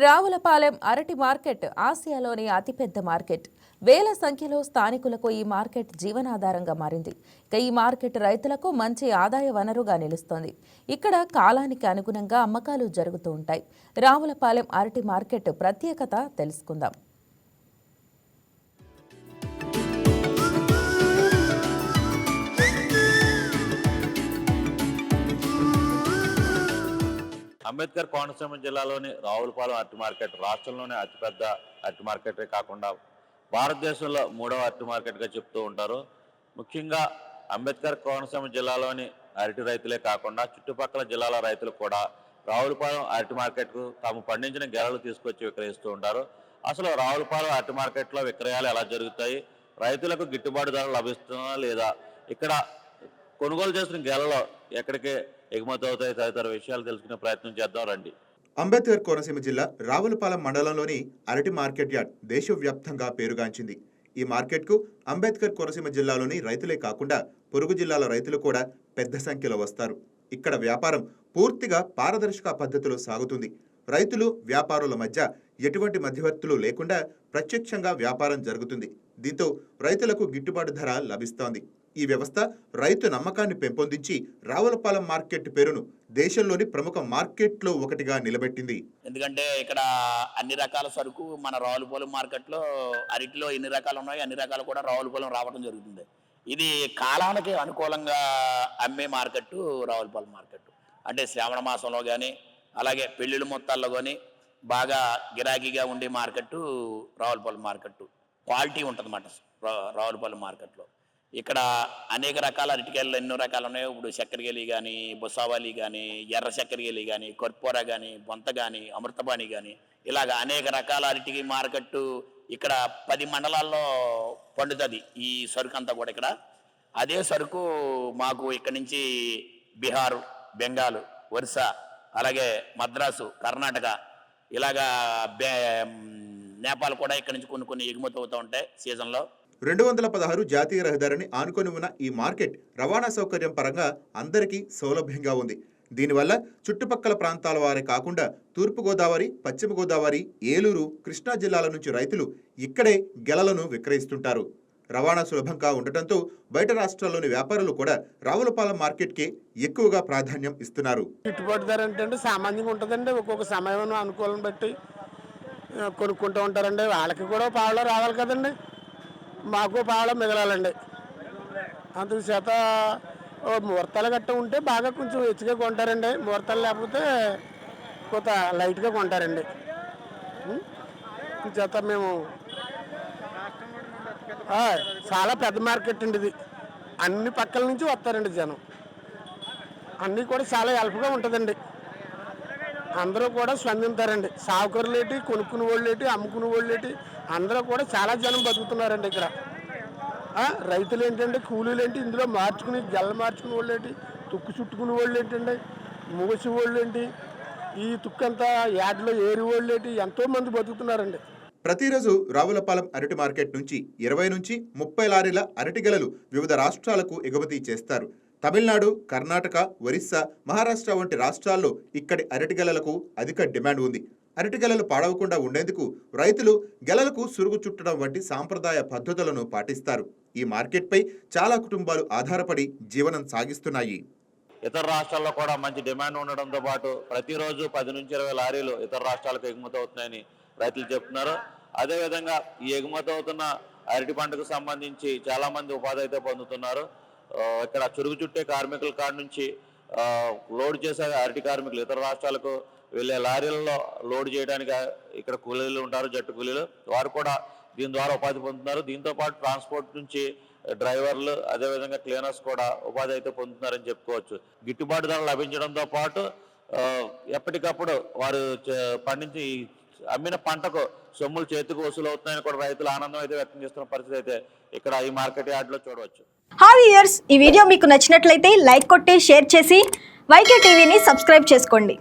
రావులపాలెం అరటి మార్కెట్ ఆసియాలోని అతిపెద్ద మార్కెట్. వేల సంఖ్యలో స్థానికులకు ఈ మార్కెట్ జీవనాధారంగా మారింది. ఈ మార్కెట్ రైతులకు మంచి ఆదాయ వనరుగా నిలుస్తోంది. ఇక్కడ కాలానికి అనుగుణంగా అమ్మకాలు జరుగుతూ ఉంటాయి. రావులపాలెం అరటి మార్కెట్ ప్రత్యేకత తెలుసుకుందాం. అంబేద్కర్ కోనసీమ జిల్లాలోని రావులపాలెం అరటి మార్కెట్ రాష్ట్రంలోనే అతిపెద్ద అరటి మార్కెటే కాకుండా భారతదేశంలో 3వ అరటి మార్కెట్గా చెప్తూ ఉంటారు. ముఖ్యంగా అంబేద్కర్ కోనసీమ జిల్లాలోని అరటి రైతులే కాకుండా చుట్టుపక్కల జిల్లాల రైతులు కూడా రావులపాలెం అరటి మార్కెట్కు తాము పండించిన గెలలు తీసుకొచ్చి విక్రయిస్తూ ఉంటారు. అసలు రావులపాలెం అరటి మార్కెట్లో విక్రయాలు ఎలా జరుగుతాయి, రైతులకు గిట్టుబాటు ధర లభిస్తుందా లేదా, ఇక్కడ కొనుగోలు చేసిన గెలలో ఎక్కడికి ఎగుమతి అవుతాయి తదితర విషయాలు తెలుసుకునే ప్రయత్నం చేద్దాం రండి. అంబేద్కర్ కోనసీమ జిల్లా రావులపాలెం మండలంలోని అరటి మార్కెట్ యార్డ్ దేశవ్యాప్తంగా పేరుగాంచింది. ఈ మార్కెట్కు అంబేద్కర్ కోనసీమ జిల్లాలోని రైతులే కాకుండా పొరుగు జిల్లాల రైతులు కూడా పెద్ద సంఖ్యలో వస్తారు. ఇక్కడ వ్యాపారం పూర్తిగా పారదర్శక పద్ధతిలో సాగుతుంది. రైతులు వ్యాపారుల మధ్య ఎటువంటి మధ్యవర్తులు లేకుండా ప్రత్యక్షంగా వ్యాపారం జరుగుతుంది. దీంతో రైతులకు గిట్టుబాటు ధర లభిస్తోంది. ఈ వ్యవస్థ రైతు నమ్మకాన్ని పెంపొందించి రావులపాలెం మార్కెట్ పేరును దేశంలోని ప్రముఖ మార్కెట్లో ఒకటిగా నిలబెట్టింది. ఎందుకంటే ఇక్కడ అన్ని రకాల సరుకు మన రావులపాలెం మార్కెట్లో అరటిలో ఎన్ని రకాలు ఉన్నాయో అన్ని రకాలు కూడా రావులపాలెం రావడం జరుగుతుంది. ఇది కాలానికి అనుకూలంగా అమ్మే మార్కెట్ రావులపాలెం మార్కెట్. అంటే శ్రావణ మాసంలో కానీ అలాగే పెళ్లిళ్ళ మొత్తాల్లో కానీ బాగా గిరాకీగా ఉండే మార్కెట్ రావులపాలెం మార్కెట్. క్వాలిటీ ఉంటుంది అన్నమాట రావులపాలెం మార్కెట్లో. ఇక్కడ అనేక రకాల అరటికాయలు ఎన్నో రకాలు ఉన్నాయో. ఇప్పుడు చక్కెరకేళి కానీ, బొసావాలి కానీ, ఎర్ర చక్కెరకేళి కానీ, కర్పూర కానీ, బొంత కానీ, అమృతపాణి కానీ ఇలాగ అనేక రకాల అరటి మార్కెట్ ఇక్కడ 10 మండలాల్లో పండుతుంది ఈ సరుకు అంతా కూడా. ఇక్కడ అదే సరుకు మాకు ఇక్కడ నుంచి బీహార్, బెంగాల్, ఒరిస్సా, అలాగే మద్రాసు, కర్ణాటక ఇలాగా నేపాల్ కూడా ఇక్కడ నుంచి కొన్ని ఎగుమతి అవుతూ ఉంటాయి సీజన్లో. 216 జాతీయ రహదారిని ఆనుకొని ఉన్న ఈ మార్కెట్ రవాణా సౌకర్యం పరంగా అందరికీ సౌలభ్యంగా ఉంది. దీనివల్ల చుట్టుపక్కల ప్రాంతాల వారే కాకుండా తూర్పుగోదావరి, పశ్చిమ గోదావరి, ఏలూరు, కృష్ణా జిల్లాల నుంచి రైతులు ఇక్కడే గెలలను విక్రయిస్తుంటారు. రవాణా సులభంగా ఉండటంతో బయట రాష్ట్రాల్లోని వ్యాపారులు కూడా రావులపాలెం మార్కెట్కే ఎక్కువగా ప్రాధాన్యం ఇస్తున్నారు. గిట్టుబాటు ధర అంటే సామాన్యంగా ఉంటుందండి. ఒక్కొక్క సమయం అనుకూలం బట్టి కొనుక్కుంటూ ఉంటారండి. వాళ్ళకి కూడా పావులో రావాలి కదండి, మాకు పావులో మిగలాలండి. అందుచేత ముహూర్తాలు గట్ట ఉంటే బాగా కొంచెం హెచ్చుగా కొంటారండి. ముహూర్తాలు లేకపోతే కొంత లైట్గా కొంటారండి. చేత మేము చాలా పెద్ద మార్కెట్ అండి ఇది. అన్ని పక్కల నుంచి వస్తారండి జనం. అన్నీ కూడా చాలా హెల్ప్గా ఉంటుందండి. అందరూ కూడా స్పందించారండి. సావుకరులేటి, కొనుక్కుని వాళ్ళేటి, అమ్ముకునే వాళ్ళేటి అందరూ కూడా చాలా జనం బతుకుతున్నారండి ఇక్కడ. రైతులు ఏంటంటే కూలీలు ఏంటి, ఇందులో మార్చుకుని గెల్ల మార్చుకునే వాళ్ళు ఏంటి, తుక్కు చుట్టుకునే వాళ్ళు ఏంటండి, మూసి వాళ్ళు ఏంటి, ఈ తుక్కంతా యాడ్లో ఏరి వాళ్ళు ఏంటి, ఎంతోమంది బతుకుతున్నారండి. ప్రతిరోజు రావులపాలెం అరటి మార్కెట్ నుంచి 20 నుంచి 30 లారీల అరటి గెలలు వివిధ రాష్ట్రాలకు ఎగుమతి చేస్తారు. తమిళనాడు, కర్ణాటక, ఒరిస్సా, మహారాష్ట్ర వంటి రాష్ట్రాల్లో ఇక్కడి అరటి గెలలకు అధిక డిమాండ్ ఉంది. అరటి గెలలు పాడవకుండా ఉండేందుకు రైతులు గెలలకు సురుగు చుట్టడం వంటి సాంప్రదాయ పద్ధతులను పాటిస్తారు. ఈ మార్కెట్పై చాలా కుటుంబాలు ఆధారపడి జీవనం సాగిస్తున్నాయి. ఇతర రాష్ట్రాల్లో కూడా మంచి డిమాండ్ ఉండడంతో పాటు ప్రతిరోజు 10 నుంచి 20 లారీలు ఇతర రాష్ట్రాలకు ఎగుమతి అవుతున్నాయని రైతులు చెప్తున్నారు. అదేవిధంగా ఈ ఎగుమతి అవుతున్న అరటి పంటకు సంబంధించి చాలామంది ఉపాధి అయితే పొందుతున్నారు. ఇక్కడ చురుగు చుట్టే కార్మికుల కాడ నుంచి లోడ్ చేసే అరటి కార్మికులు ఇతర రాష్ట్రాలకు వెళ్ళే లారీలలో లోడ్ చేయడానికి ఇక్కడ కూలీలు ఉంటారు, జట్టు కూలీలు. వారు కూడా దీని ద్వారా ఉపాధి పొందుతున్నారు. దీంతో పాటు ట్రాన్స్పోర్ట్ నుంచి డ్రైవర్లు, అదేవిధంగా క్లీనర్స్ కూడా ఉపాధి అయితే పొందుతున్నారని చెప్పుకోవచ్చు. గిట్టుబాటు ధర లభించడంతో పాటు ఎప్పటికప్పుడు వారు పండించి అమ్మిన పంటకు సొమ్ములు చేతికి వసూలు అవుతున్నాయని కూడా రైతులు ఆనందం అయితే వ్యక్తం చేస్తున్న పరిస్థితి అయితే ఇక్కడ ఈ మార్కెట్ యార్డ్లో చూడవచ్చు. హాయ్ వ్యూయర్స్, ఈ వీడియో మీకు నచ్చినట్లయితే లైక్ కొట్టి షేర్ చేసి వైకే టీవీని సబ్స్క్రైబ్ చేసుకోండి.